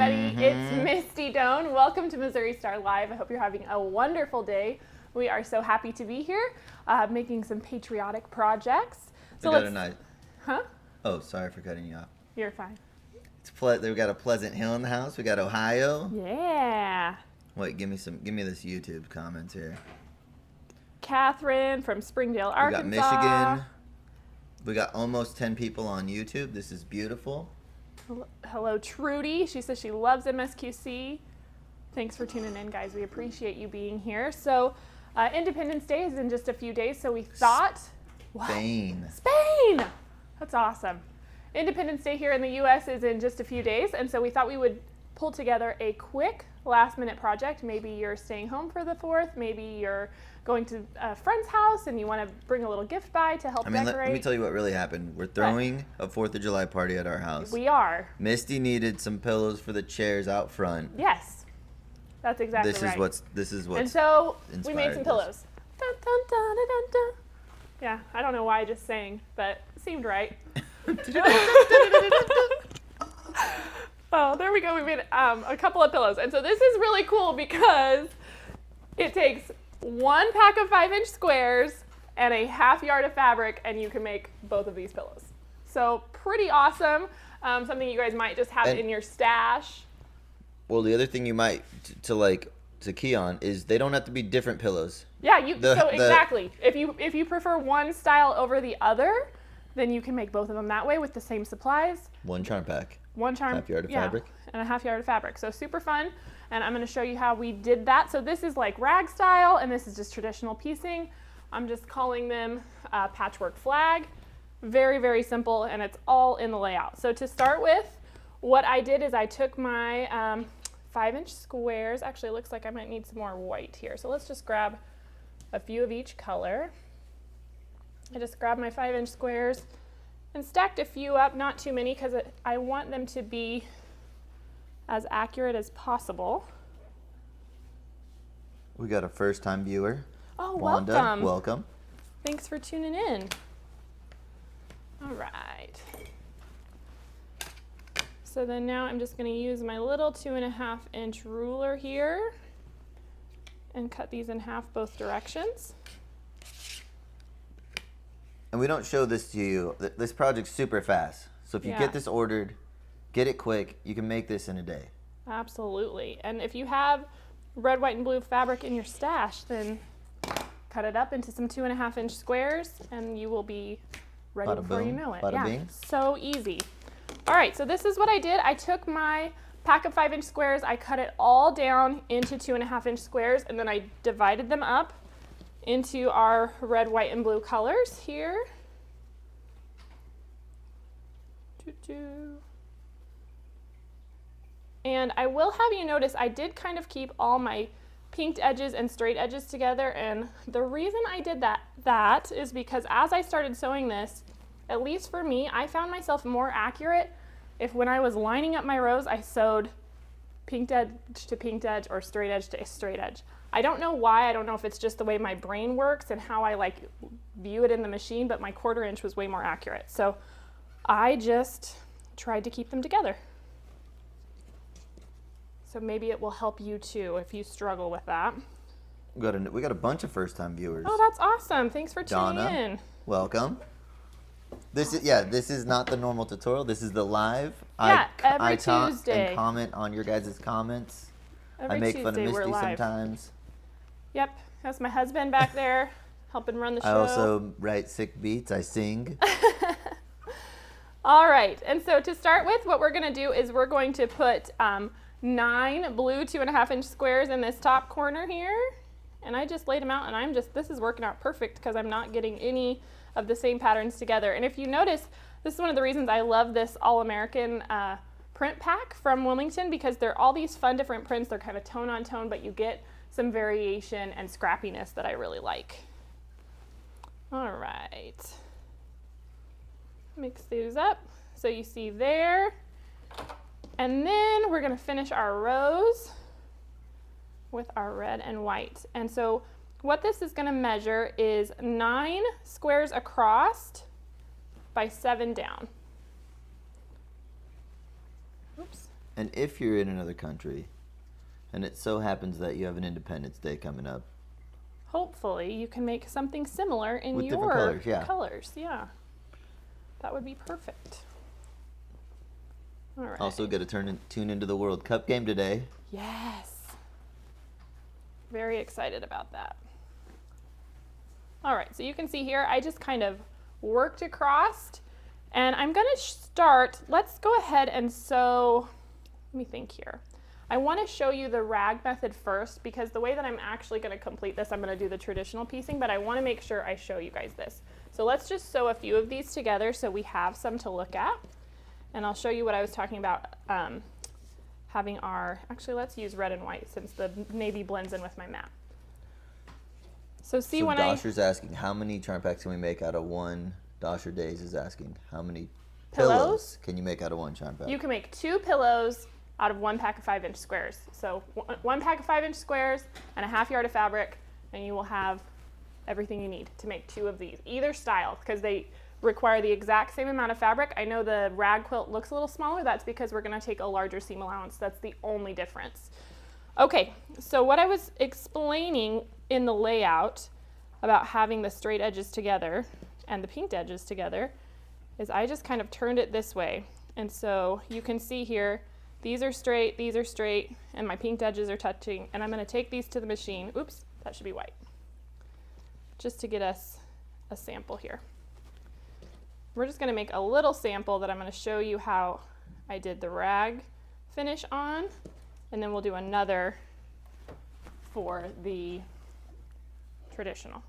everybody. It's Misty Doan. Welcome to Missouri Star Live. I hope you're having a wonderful day. We are so happy to be here, making some patriotic projects. So we got a night. Huh? Oh, sorry for cutting you off. You're fine. We've got a Pleasant Hill in the house. We got Ohio. Yeah. Wait, give me this YouTube comments here. Catherine from Springdale, Arkansas. We got Michigan. We got almost 10 people on YouTube. This is beautiful. Hello, Trudy. She says she loves MSQC. Thanks for tuning in, guys. We appreciate you being here. So, Independence Day is in just a few days, so we thought... Spain. What? Spain! That's awesome. Independence Day here in the U.S. is in just a few days, and so we thought we would pull together a quick last-minute project. Maybe you're staying home for the 4th. Maybe you're going to a friend's house and you want to bring a little gift by to help decorate. Let me tell you what really happened. We're throwing a 4th of July party at our house. We are. Misty needed some pillows for the chairs out front. Yes. That's exactly right. This is what's And so we made some this. pillows. Dun, dun, dun, dun, dun, dun. Yeah, I don't know why I just sang, but it seemed right. Oh, there we go. We made a couple of pillows. And so this is really cool because it takes 1 pack of 5-inch squares and a ½ yard of fabric, and you can make both of these pillows. So pretty awesome. Something you guys might just have in your stash. Well, the other thing you might to key on is they don't have to be different pillows. Yeah, exactly. If you prefer one style over the other, then you can make both of them that way with the same supplies. 1 charm pack. 1 charm. ½ yard of fabric. And a ½ yard of fabric. So super fun. And I'm going to show you how we did that. So this is like rag style, and this is just traditional piecing. I'm just calling them Patchwork Flag. Very, very simple, and it's all in the layout. So to start with, what I did is I took my 5-inch squares. Actually, it looks like I might need some more white here. So let's just grab a few of each color. I just grabbed my 5-inch squares and stacked a few up, not too many, because I want them to be as accurate as possible. We got a first-time viewer. Oh, Wanda, welcome. welcome. Thanks for tuning in. All right. So then now I'm just going to use my little 2.5-inch ruler here and cut these in half both directions. And we don't show this to you. This project's super fast. So if you get this ordered, get it quick. You can make this in a day. Absolutely. And if you have red, white, and blue fabric in your stash, then cut it up into some 2.5-inch squares and you will be ready before you know it. Bada bing. So easy. All right, so this is what I did. I took my pack of 5-inch squares, I cut it all down into 2.5-inch squares, and then I divided them up into our red, white, and blue colors here. And I will have you notice I did kind of keep all my pinked edges and straight edges together, and the reason I did that is because as I started sewing this, at least for me, I found myself more accurate if when I was lining up my rows, I sewed pinked edge to pinked edge or straight edge to straight edge. I don't know why. I don't know if it's just the way my brain works and how I view it in the machine, but my 1/4 inch was way more accurate. So I just tried to keep them together. So maybe it will help you too if you struggle with that. We got a bunch of first-time viewers. Oh, that's awesome. Thanks for tuning in. Welcome. This is not the normal tutorial. This is the live. Every I talk Tuesday. and comment on your guys' comments. Every I make Tuesday fun of Misty we're live. sometimes. Yep, that's my husband back there helping run the show. I also write sick beats. I sing. All right, and so to start with, what we're going to do is we're going to put 9 blue 2.5-inch squares in this top corner here. And I just laid them out, and this is working out perfect because I'm not getting any of the same patterns together. And if you notice, this is one of the reasons I love this All-American print pack from Wilmington, because they're all these fun different prints. They're kind of tone on tone, but you get some variation and scrappiness that I really like. All right. Mix these up so you see there. And then we're going to finish our rows with our red and white. And so what this is going to measure is 9 squares across by 7 down. Oops. And if you're in another country, and it so happens that you have an Independence Day coming up, hopefully you can make something similar in with your different colors, yeah. colors. Yeah, that would be perfect. All right. Also, got to tune into the World Cup game today. Yes. Very excited about that. All right, so you can see here, I just kind of worked across, and I'm going to start. Let's go ahead and sew. Let me think here. I want to show you the rag method first, because the way that I'm actually going to complete this, I'm going to do the traditional piecing, but I want to make sure I show you guys this. So let's just sew a few of these together so we have some to look at. And I'll show you what I was talking about, having our, actually let's use red and white since the navy blends in with my map. So see, when Dosher's asking, how many charm packs can we make out of one? Dosher Days is asking, how many pillows can you make out of one charm pack? You can make 2 pillows out of 1 pack of 5-inch squares. So 1 pack of 5-inch squares and a half yard of fabric, and you will have everything you need to make 2 of these, either style, because they require the exact same amount of fabric. I know the rag quilt looks a little smaller. That's because we're going to take a larger seam allowance. That's the only difference. Okay, so what I was explaining in the layout about having the straight edges together and the pinked edges together is I just kind of turned it this way. And so you can see here, these are straight, and my pinked edges are touching. And I'm going to take these to the machine. Oops, that should be white. Just to get us a sample here. We're just going to make a little sample that I'm going to show you how I did the rag finish on, and then we'll do another for the traditional.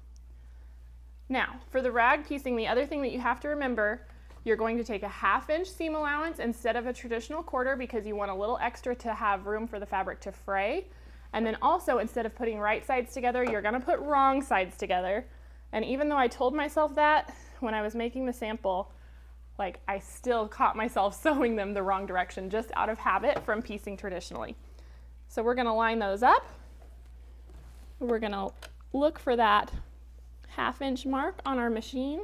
Now, for the rag piecing, the other thing that you have to remember, you're going to take a 1/2-inch seam allowance instead of a traditional 1/4 because you want a little extra to have room for the fabric to fray. And then also, instead of putting right sides together, you're going to put wrong sides together. And even though I told myself that when I was making the sample, like, I still caught myself sewing them the wrong direction just out of habit from piecing traditionally. So we're going to line those up. We're going to look for that 1/2-inch mark on our machine.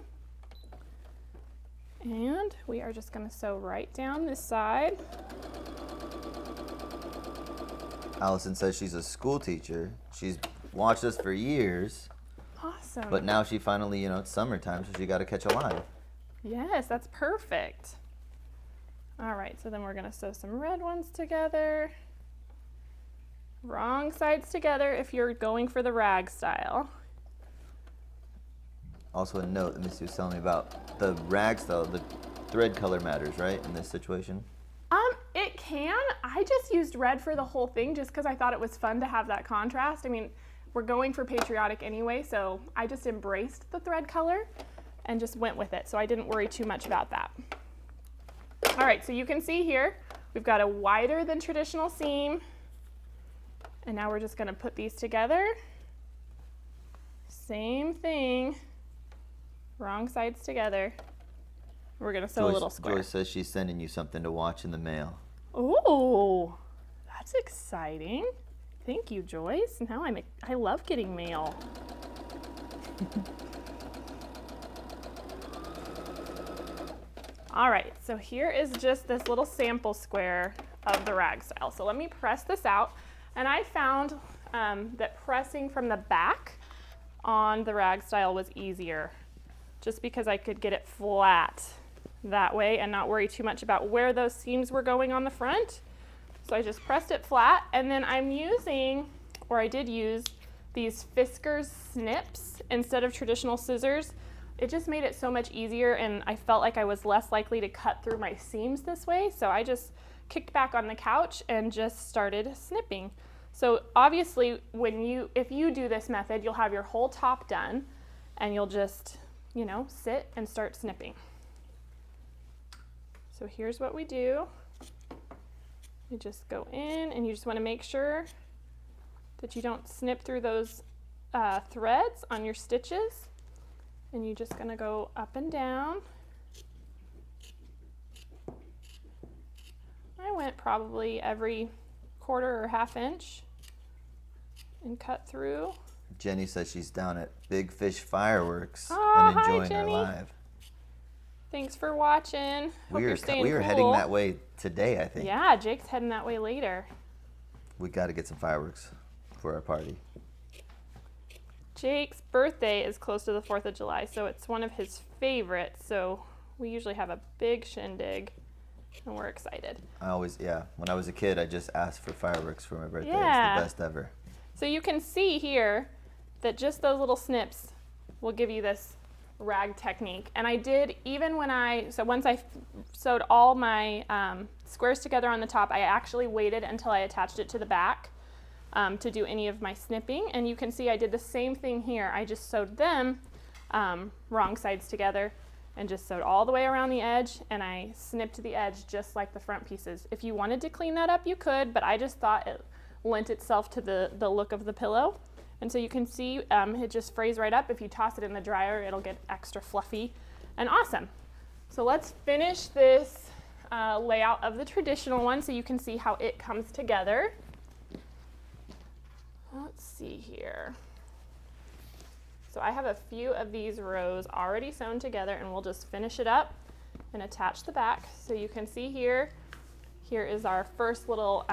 And we are just going to sew right down this side. Allison says she's a school teacher. She's watched us for years. Awesome. But now she finally, you know, it's summertime, so she got to catch a line. Yes, that's perfect. All right, so then we're going to sew some red ones together. Wrong sides together if you're going for the rag style. Also a note that Misty was telling me about, the rag style, the thread color matters, right, in this situation? It can. I just used red for the whole thing just because I thought it was fun to have that contrast. I mean, we're going for patriotic anyway, so I just embraced the thread color and just went with it. So I didn't worry too much about that. All right, so you can see here, we've got a wider than traditional seam. And now we're just going to put these together. Same thing. Wrong sides together. We're going to sew a little square. Joyce says she's sending you something to watch in the mail. Oh, that's exciting. Thank you, Joyce. Now I love getting mail. All right, so here is just this little sample square of the rag style. So let me press this out. And I found that pressing from the back on the rag style was easier, just because I could get it flat that way and not worry too much about where those seams were going on the front. So I just pressed it flat, and then I'm using, or I did use, these Fiskars snips instead of traditional scissors. It just made it so much easier, and I felt like I was less likely to cut through my seams this way. So I just kicked back on the couch and just started snipping. So obviously, if you do this method, you'll have your whole top done, and you'll just, you know, sit and start snipping. So here's what we do. You just go in, and you just want to make sure that you don't snip through those threads on your stitches. And you're just going to go up and down. I went probably every 1/4 or 1/2 inch and cut through. Jenny says she's down at Big Fish Fireworks Oh, and enjoying hi, our Jenny. live. Thanks for watching. Hope you're staying we are cool. heading that way today, I think. Yeah, Jake's heading that way later. We got to get some fireworks for our party. Jake's birthday is close to the 4th of July, so it's one of his favorites. So we usually have a big shindig, and we're excited. When I was a kid, I just asked for fireworks for my birthday. Yeah. It's the best ever. So you can see here that just those little snips will give you this rag technique. And I did, even when once I sewed all my squares together on the top, I actually waited until I attached it to the back to do any of my snipping. And you can see I did the same thing here. I just sewed them wrong sides together and just sewed all the way around the edge, and I snipped the edge just like the front pieces. If you wanted to clean that up, you could, but I just thought it lent itself to the look of the pillow. And so you can see it just frays right up. If you toss it in the dryer, it'll get extra fluffy and awesome. So let's finish this layout of the traditional one so you can see how it comes together. Let's see here. So I have a few of these rows already sewn together, and we'll just finish it up and attach the back. So you can see here is our first little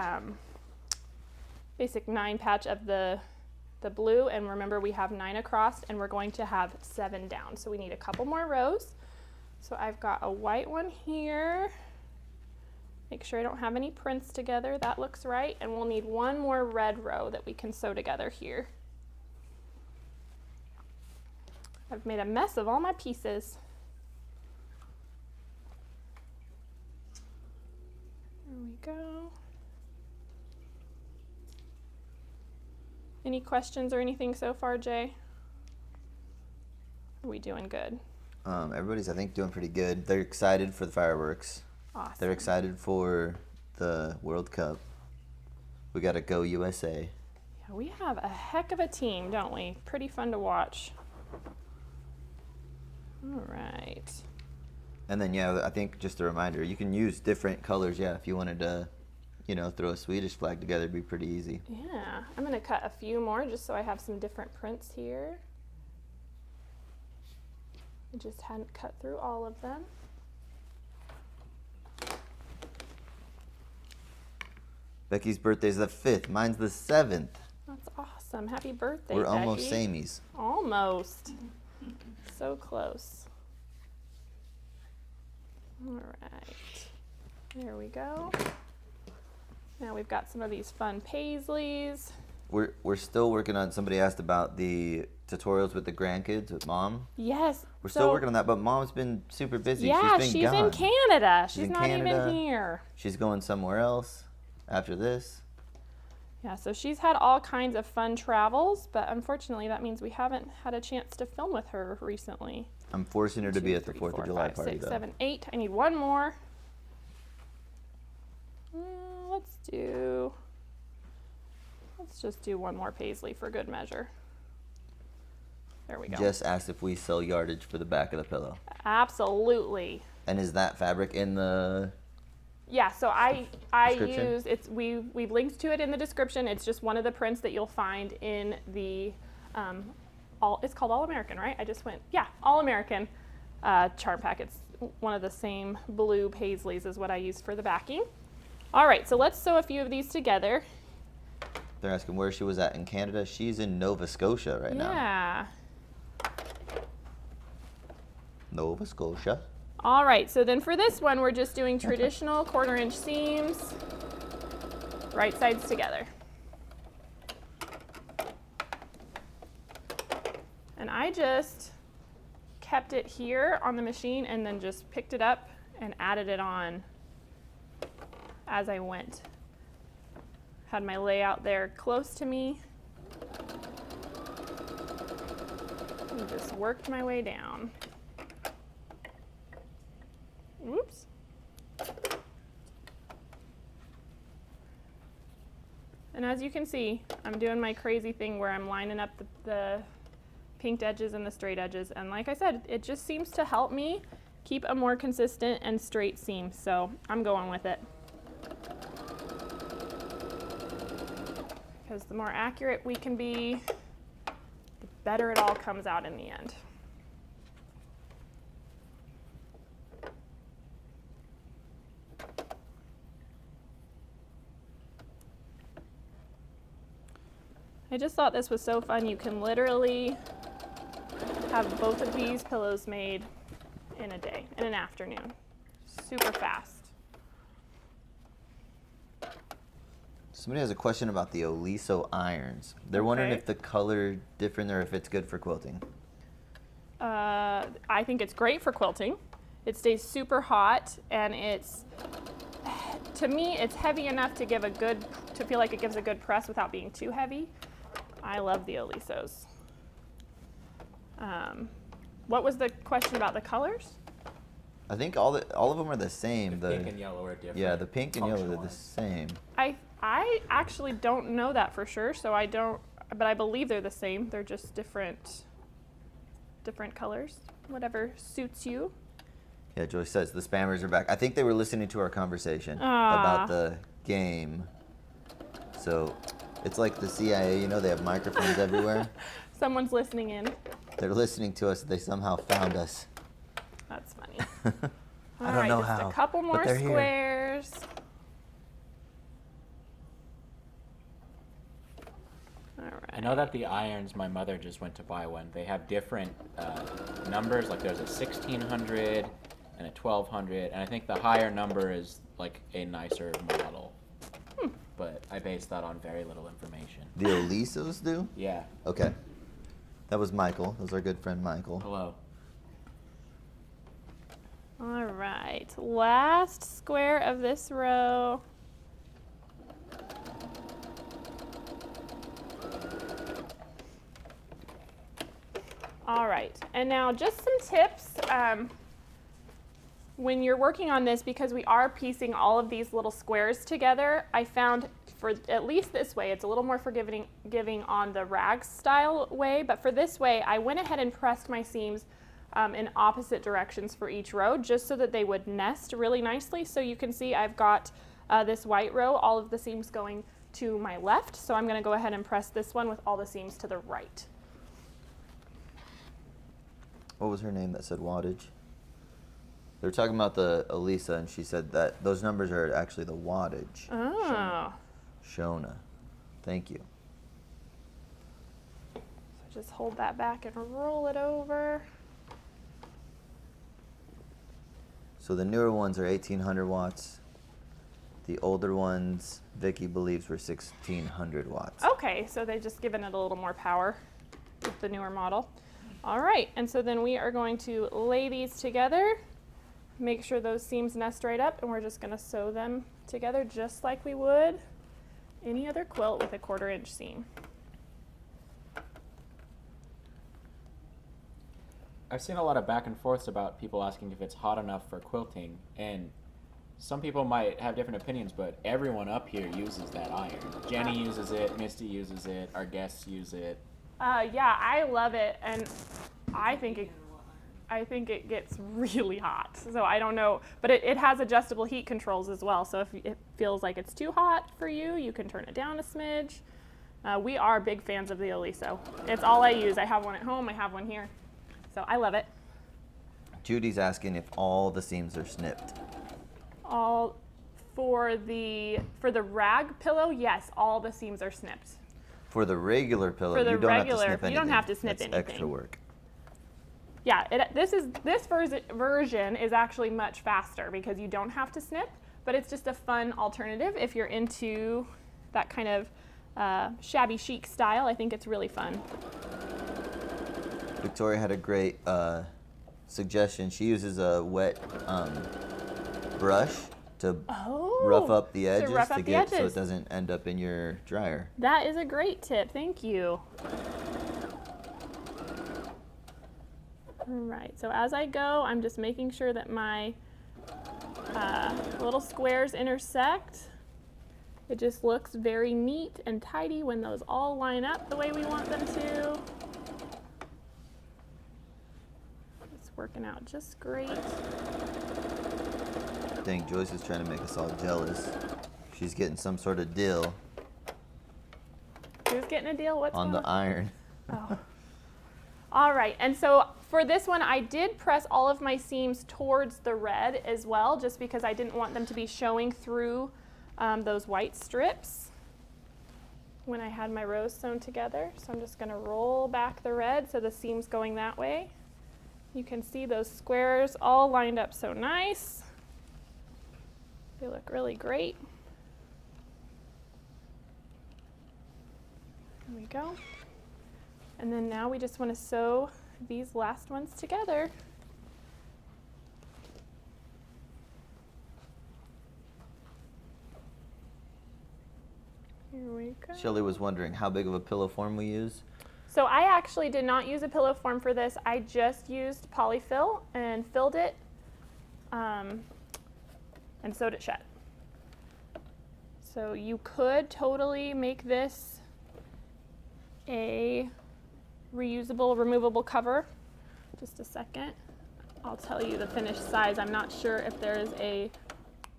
basic 9 patch of the blue, and remember we have 9 across and we're going to have 7 down, so we need a couple more rows. So I've got a white one here. Make sure I don't have any prints together. That looks right, and we'll need one more red row that we can sew together here. I've made a mess of all my pieces. There we go. Any questions or anything so far, Jay? Are we doing good? Everybody's, I think, doing pretty good. They're excited for the fireworks. Awesome. They're excited for the World Cup. We got to go USA. Yeah, we have a heck of a team, don't we? Pretty fun to watch. All right. And then, yeah, I think just a reminder, you can use different colors, yeah, if you wanted to, you know, throw a Swedish flag together, it'd be pretty easy. Yeah, I'm going to cut a few more just so I have some different prints here. I just hadn't cut through all of them. Becky's birthday's the 5th. Mine's the 7th. That's awesome. Happy birthday, We're Becky. almost samies. Almost. So close. All right. There we go. Now we've got some of these fun paisleys. We're still working on, somebody asked about the tutorials with the grandkids with Mom. Yes. We're still working on that, but Mom's been super busy. Yeah, she's in Canada. She's not even here. She's going somewhere else after this. Yeah, so she's had all kinds of fun travels, but unfortunately that means we haven't had a chance to film with her recently. I'm forcing her to be at the 4th of July 5, party, 6, though. 7, 8. I need one more. Let's just do one more paisley for good measure. There we go. Jess asked if we sell yardage for the back of the pillow. Absolutely. And is that fabric in the... Yeah, so I use, we've linked to it in the description. It's just one of the prints that you'll find in the, it's called All American, right? I just went, yeah, All American charm pack. It's one of the same blue paisleys is what I use for the backing. All right, so let's sew a few of these together. They're asking where she was at in Canada. She's in Nova Scotia right now. Yeah. Nova Scotia. All right, so then for this one, we're just doing traditional 1/4 inch seams, right sides together. And I just kept it here on the machine and then just picked it up and added it on as I went. Had my layout there close to me. And just worked my way down. Oops. And as you can see, I'm doing my crazy thing where I'm lining up the pinked edges and the straight edges. And like I said, it just seems to help me keep a more consistent and straight seam. So I'm going with it. Because the more accurate we can be, the better it all comes out in the end. I just thought this was so fun. You can literally have both of these pillows made in a day, in an afternoon. Super fast. Somebody has a question about the Oliso irons. They're wondering Okay. if the color different or if it's good for quilting. I think it's great for quilting. It stays super hot, and it's, to me, it's heavy enough to give to feel like it gives a good press without being too heavy. I love the Olisos. What was the question about the colors? I think all of them are the same. The pink and yellow are different. Yeah, the pink and yellow are the function-wise. same. I actually don't know that for sure, so I don't, but I believe they're the same. They're just different colors, whatever suits you. Yeah, Joyce says the spammers are back. I think they were listening to our conversation Ah. about the game. So it's like the CIA, you know, they have microphones everywhere. Someone's listening in. They're listening to us. They somehow found us. That's funny. I All don't right, know just how, a couple but more they're here. squares. All right. I know that the irons, my mother just went to buy one. They have different numbers. Like there's a 1600 and a 1200, and I think the higher number is like a nicer model. But I based that on very little information. The Olisos do? Yeah. Okay. That was Michael. That was our good friend Michael. Hello. All right, last square of this row. All right, and now just some tips. When you're working on this, because we are piecing all of these little squares together, I found for at least this way, it's a little more forgiving on the rag style way, but for this way, I went ahead and pressed my seams in opposite directions for each row, just so that they would nest really nicely. So you can see I've got this white row, all of the seams going to my left, so I'm gonna go ahead and press this one with all the seams to the right. What was her name that said wattage? They were talking about the Elisa, and she said that those numbers are actually the wattage. Oh. Shona. Thank you. So just hold that back and roll it over. So the newer ones are 1800 watts. The older ones, Vicky believes, were 1600 watts. Okay, so they've just given it a little more power with the newer model. All right, and so then we are going to lay these together, make sure those seams nest right up, and we're just gonna sew them together just like we would any other quilt with a 1/4 inch seam. I've seen a lot of back and forths about people asking if it's hot enough for quilting, and some people might have different opinions, but everyone up here uses that iron. Jenny uses it, Misty uses it, our guests use it. Yeah, I love it, and I think it gets really hot. So I don't know, but it has adjustable heat controls as well. So if it feels like it's too hot for you, you can turn it down a smidge. We are big fans of the Oliso. It's all I use. I have one at home. I have one here. So I love it. Judy's asking if all the seams are snipped. All for the rag pillow, yes, all the seams are snipped. For the regular pillow, For the you don't have to regular, snip anything. you don't have to snip That's anything. extra work. Yeah, this version is actually much faster because you don't have to snip, but it's just a fun alternative if you're into that kind of shabby chic style. I think it's really fun. Victoria had a great suggestion. She uses a wet brush to rough up the edges so it doesn't end up in your dryer. That is a great tip. Thank you. All right, so as I go, I'm just making sure that my little squares intersect. It just looks very neat and tidy when those all line up the way we want them to. It's working out just great. I think Joyce is trying to make us all jealous. She's getting some sort of deal Who's getting a deal? What's on going the iron. Oh. All right, and so for this one, I did press all of my seams towards the red as well, just because I didn't want them to be showing through those white strips. when I had my rows sewn together. So I'm just going to roll back the red so the seam's going that way. You can see those squares all lined up so nice. They look really great. There we go. And then now we just want to sew these last ones together. Here we go. Shelly was wondering how big of a pillow form we use. So I actually did not use a pillow form for this. I just used polyfill and filled it and sewed it shut. So you could totally make this a reusable, removable cover. Just a second. I'll tell you the finished size. I'm not sure if there is a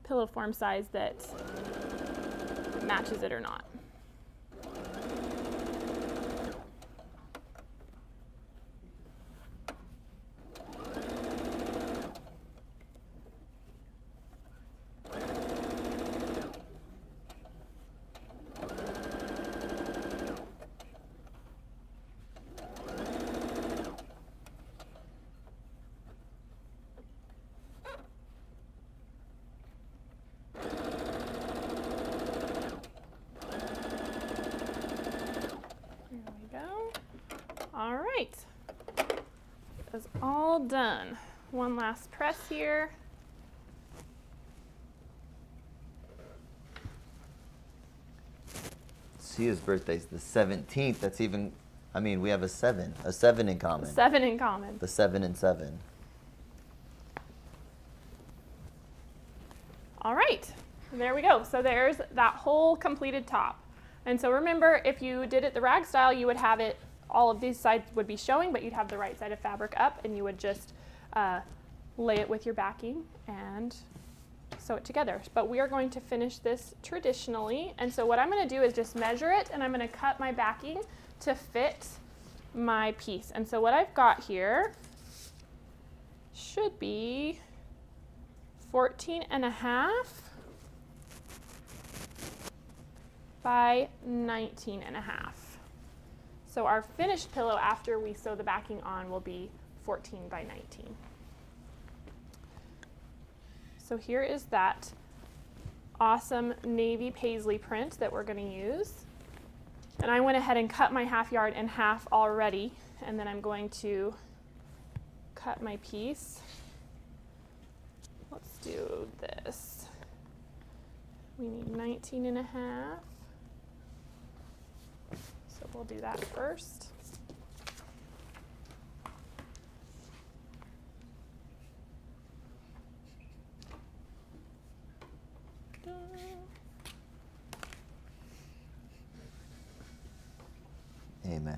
pillow form size that matches it or not. All right, that's all done. One last press here. Sia's birthday's the 17th. That's even, I mean, we have a 7 in common. 7 in common. The 7 and 7. All right, there we go. So there's that whole completed top. And so remember, if you did it the rag style, you would have it, all of these sides would be showing, but you'd have the right side of fabric up, and you would just lay it with your backing and sew it together. But we are going to finish this traditionally. And so what I'm going to do is just measure it, and I'm going to cut my backing to fit my piece. And so what I've got here should be 14.5 by 19.5. So our finished pillow after we sew the backing on will be 14 by 19. So here is that awesome navy paisley print that we're going to use. And I went ahead and cut my half yard in half already, and then I'm going to cut my piece. Let's do this. We need 19.5. So we'll do that first. Amen.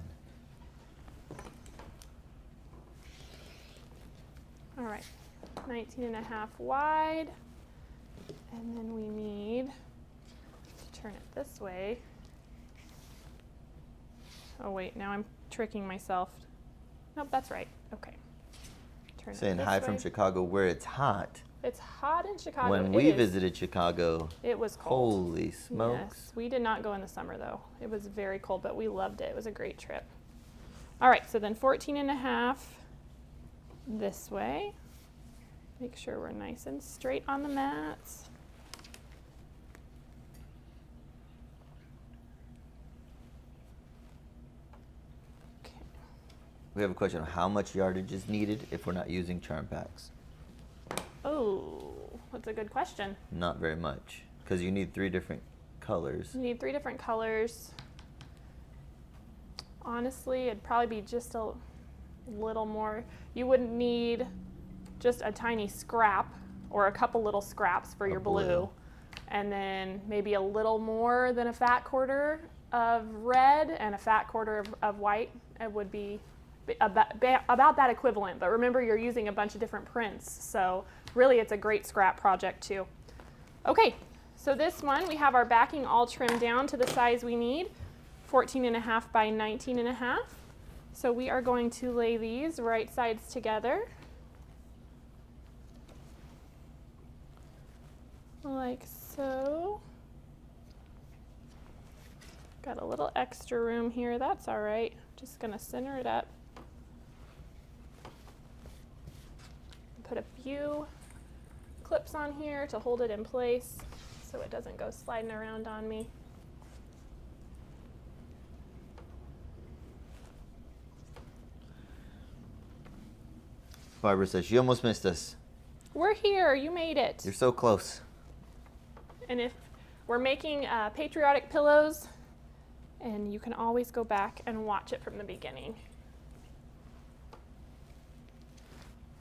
All right, 19.5 wide, and then we need to turn it this way. Oh wait, now I'm tricking myself. Nope, that's right. Okay. Turn Saying it this hi way. from Chicago, where it's hot. It's hot in Chicago. When we visited Chicago, it was cold. Holy smokes. Yes, we did not go in the summer though. It was very cold, but we loved it. It was a great trip. All right, so then 14.5 this way. Make sure we're nice and straight on the mats. We have a question on how much yardage is needed if we're not using charm packs. Oh, that's a good question. Not very much, because you need 3 different colors. You need 3 different colors. Honestly, it'd probably be just a little more. You wouldn't need just a tiny scrap or a couple little scraps for your blue. And then maybe a little more than a fat quarter of red and a fat quarter of white. It would be about that equivalent, but remember you're using a bunch of different prints, so really it's a great scrap project too. Okay, so this one we have our backing all trimmed down to the size we need, 14.5 by 19.5. So we are going to lay these right sides together like so. Got a little extra room here, that's all right. Just gonna center it up. Put a few clips on here to hold it in place so it doesn't go sliding around on me. Barbara says, you almost missed us. We're here, you made it. You're so close. And if we're making patriotic pillows, and you can always go back and watch it from the beginning.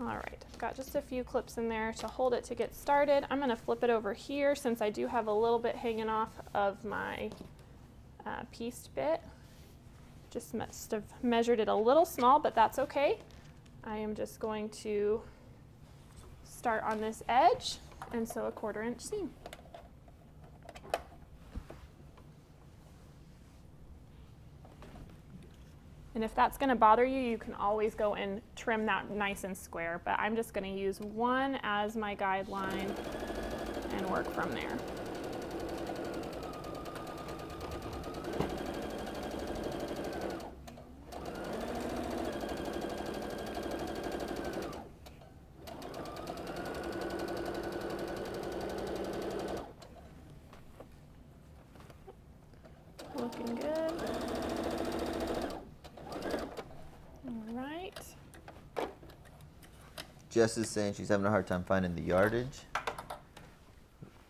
All right, I've got just a few clips in there to hold it to get started. I'm gonna flip it over here since I do have a little bit hanging off of my pieced bit. Just must have measured it a little small, but that's okay. I am just going to start on this edge and sew a 1/4 inch seam. And if that's gonna bother you, you can always go and trim that nice and square, but I'm just gonna use 1 as my guideline and work from there. Looking good. All right. Jess is saying she's having a hard time finding the yardage.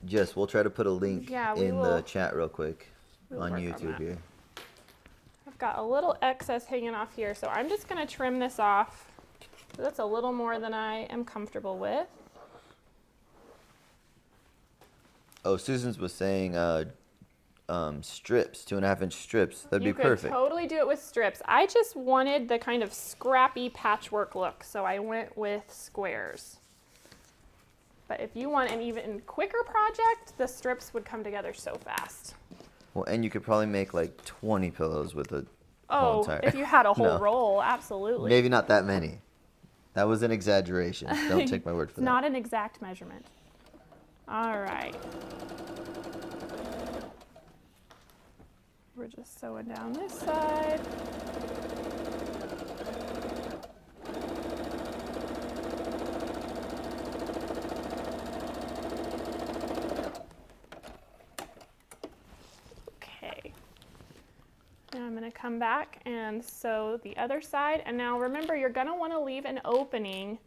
Jess, we'll try to put a link in the chat real quick on YouTube here. I've got a little excess hanging off here, so I'm just going to trim this off. So that's a little more than I am comfortable with. Oh, Susan's was saying strips, 2.5 inch strips. That'd be perfect. You could totally do it with strips. I just wanted the kind of scrappy patchwork look, so I went with squares. But if you want an even quicker project, the strips would come together so fast. Well, and you could probably make like 20 pillows with a whole entire... if you had a whole roll, absolutely. Maybe not that many. That was an exaggeration. Don't take my word for that. It's not an exact measurement. All right. We're just sewing down this side. Okay. Now I'm going to come back and sew the other side. And now remember, you're going to want to leave an opening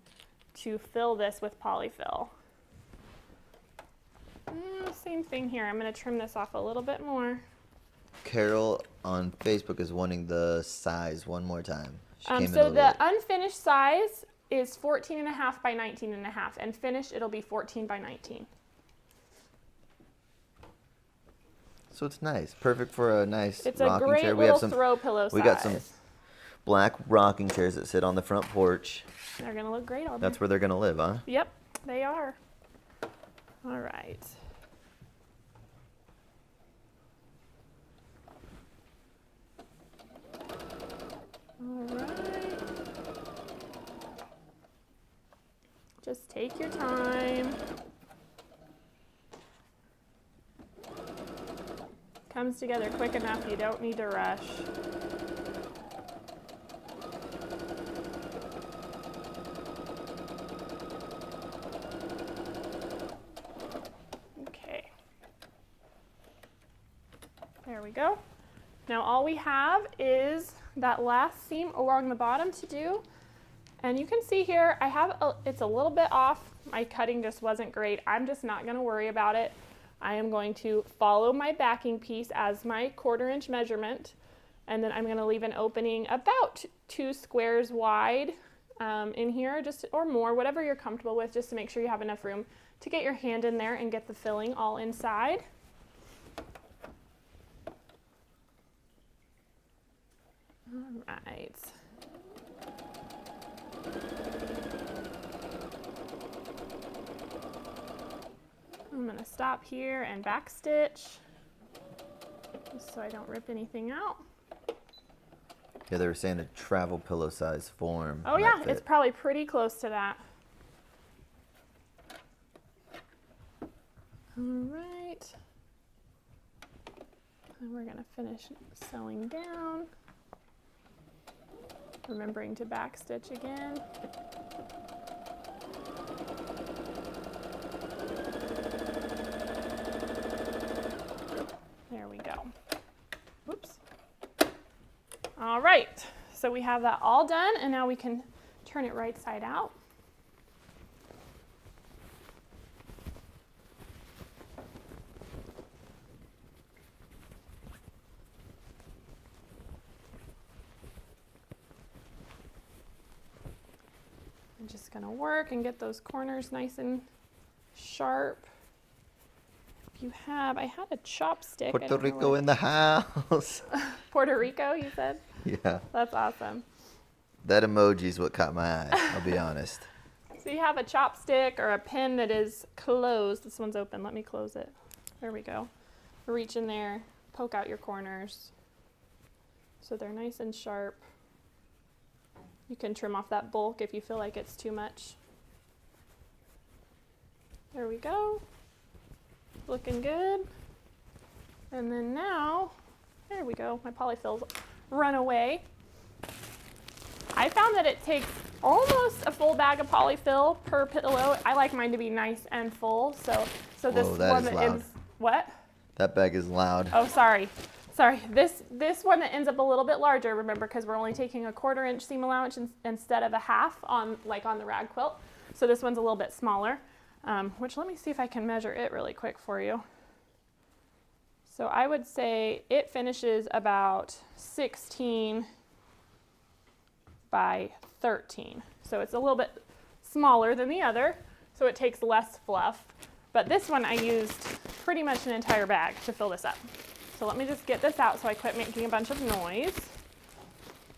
to fill this with polyfill. Same thing here. I'm going to trim this off a little bit more. Carol on Facebook is wanting the size one more time. So the unfinished size is 14.5 by 19.5, and finished it'll be 14 by 19. So it's nice, perfect for a nice it's rocking a great chair. Little throw pillow size. We got some black rocking chairs that sit on the front porch. They're gonna look great on That's where they're gonna live, huh? Yep, they are. All right. All right. Just take your time. Comes together quick enough, you don't need to rush. Okay. There we go. Now all we have is that last seam along the bottom to do. And you can see here, it's a little bit off. My cutting just wasn't great. I'm just not gonna worry about it. I am going to follow my backing piece as my 1/4 inch measurement. And then I'm gonna leave an opening about 2 squares wide in here, or more, whatever you're comfortable with, just to make sure you have enough room to get your hand in there and get the filling all inside. All right. I'm going to stop here and back stitch just so I don't rip anything out. Yeah, they were saying a travel pillow size form. Oh yeah, it's probably pretty close to that. All right. And we're gonna finish sewing down. Remembering to back stitch again. There we go. Whoops. All right, so we have that all done, and now we can turn it right side out. I'm just gonna work and get those corners nice and sharp. If you have, I had a chopstick. Puerto Rico in the house. Puerto Rico, you said? Yeah. That's awesome. That emoji's what caught my eye, I'll be honest. So you have a chopstick or a pen that is closed. This one's open. Let me close it. There we go. Reach in there, poke out your corners so they're nice and sharp. You can trim off that bulk if you feel like it's too much. There we go. Looking good. And then now, there we go. My polyfill's run away. I found that it takes almost a full bag of polyfill per pillow. I like mine to be nice and full. So this Whoa, that one is that loud. ends, what? That bag is loud. Oh, sorry. Sorry, this one that ends up a little bit larger, remember, because we're only taking a 1/4 inch seam allowance instead of a half on the rag quilt. So this one's a little bit smaller, which let me see if I can measure it really quick for you. So I would say it finishes about 16 by 13. So it's a little bit smaller than the other, so it takes less fluff. But this one I used pretty much an entire bag to fill this up. So let me just get this out so I quit making a bunch of noise.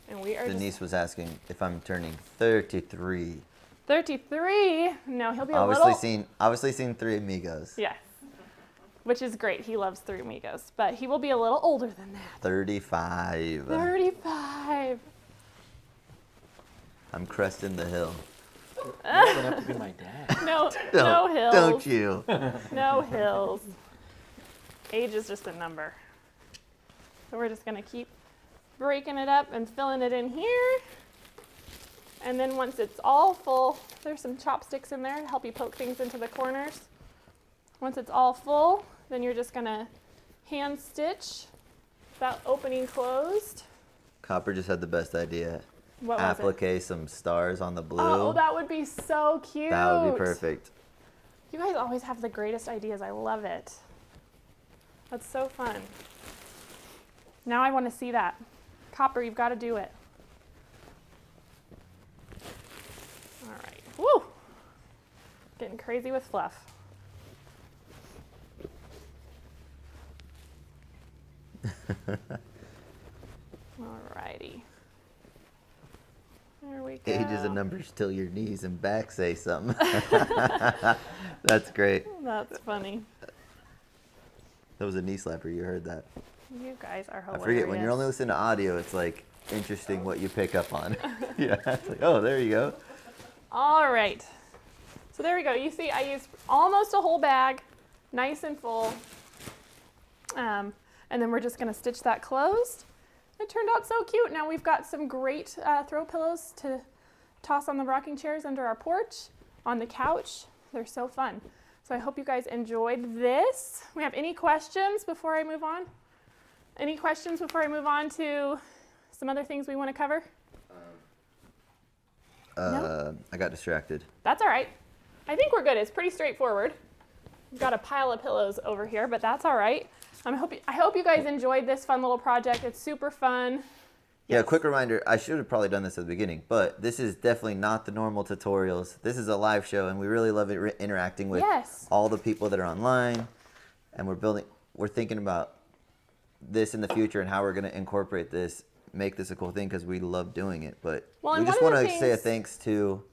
And we are Denise was asking if I'm turning 33. 33? No, he'll be Obviously seen Three Amigos. Yes, which is great. He loves Three Amigos, but he will be a little older than that. 35. 35. I'm cresting the hill. You're gonna have to be my dad. No Don't, hills. Don't you? No hills. Age is just a number. So we're just gonna keep breaking it up and filling it in here. And then once it's all full, there's some chopsticks in there to help you poke things into the corners. Once it's all full, then you're just gonna hand stitch that opening closed. Copper just had the best idea. What was it? Applique some stars on the blue. Oh, that would be so cute. That would be perfect. You guys always have the greatest ideas. I love it. That's so fun. Now I want to see that. Copper, you've got to do it. All right. Woo! Getting crazy with fluff. All righty. There we go. Age is a number till your knees and back say something. That's great. That's funny. That was a knee slapper. You heard that. You guys are I hilarious. forget, when you're only listening to audio, it's like interesting what you pick up on. Yeah, it's like, oh, there you go. All right. So there we go. You see, I used almost a whole bag, nice and full. And then we're just going to stitch that closed. It turned out so cute. Now we've got some great throw pillows to toss on the rocking chairs under our porch, on the couch. They're so fun. So I hope you guys enjoyed this. We have any questions before I move on? Any questions before I move on to some other things we want to cover? No? I got distracted. That's all right. I think we're good. It's pretty straightforward. We've got a pile of pillows over here, but that's all right. I hope you guys enjoyed this fun little project. It's super fun. Yeah, Yes. quick reminder, I should have probably done this at the beginning, but this is definitely not the normal tutorials. This is a live show, and we really love it interacting with Yes. all the people that are online, and we're thinking about this in the future and how we're going to incorporate this, make this a cool thing, because we love doing it. But Well, we and just one want of to the say a things- thanks to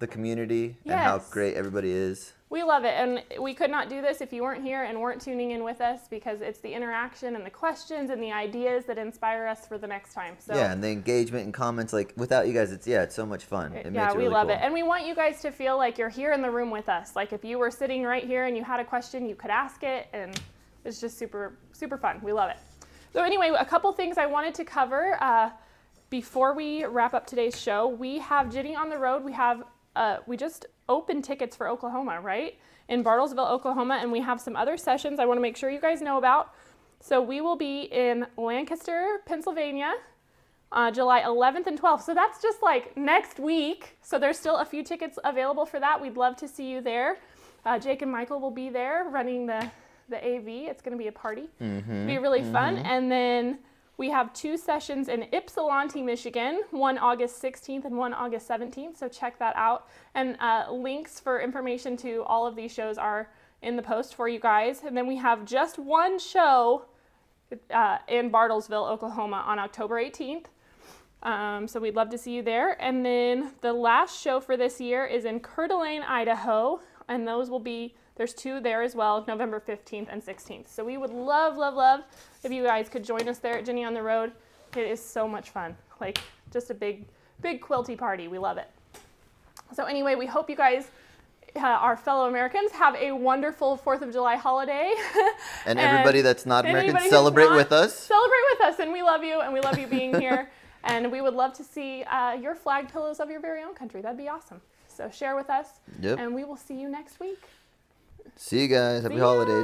the community and how Yes. great everybody is. We love it, and we could not do this if you weren't here and weren't tuning in with us, because it's the interaction and the questions and the ideas that inspire us for the next time. So Yeah, and the engagement and comments, like without you guys, it's so much fun. It makes yeah, it we really love cool. it. And we want you guys to feel like you're here in the room with us. Like if you were sitting right here and you had a question, you could ask it, and It's just super, super fun. We love it. So anyway, a couple things I wanted to cover before we wrap up today's show. We have Ginny on the road. We just opened tickets for Oklahoma, right? In Bartlesville, Oklahoma, and we have some other sessions I want to make sure you guys know about. So we will be in Lancaster, Pennsylvania, July 11th and 12th. So that's just like next week. So there's still a few tickets available for that. We'd love to see you there. Jake and Michael will be there running the AV. It's going to be a party. It'll be really fun. And then we have 2 sessions in Ypsilanti, Michigan, one August 16th and one August 17th. So check that out. And links for information to all of these shows are in the post for you guys. And then we have just one show in Bartlesville, Oklahoma on October 18th. So we'd love to see you there. And then the last show for this year is in Coeur d'Alene, Idaho. And those will be, there's 2 there as well, November 15th and 16th. So we would love, love, love if you guys could join us there at Ginny on the Road. It is so much fun. Like just a big, big quilty party. We love it. So anyway, we hope you guys, our fellow Americans, have a wonderful 4th of July holiday. And everybody that's not American, celebrate with us. Celebrate with us, and we love you, and we love you being here. And we would love to see your flag pillows of your very own country. That'd be awesome. So share with us, and we will see you next week. See you guys. Happy holidays.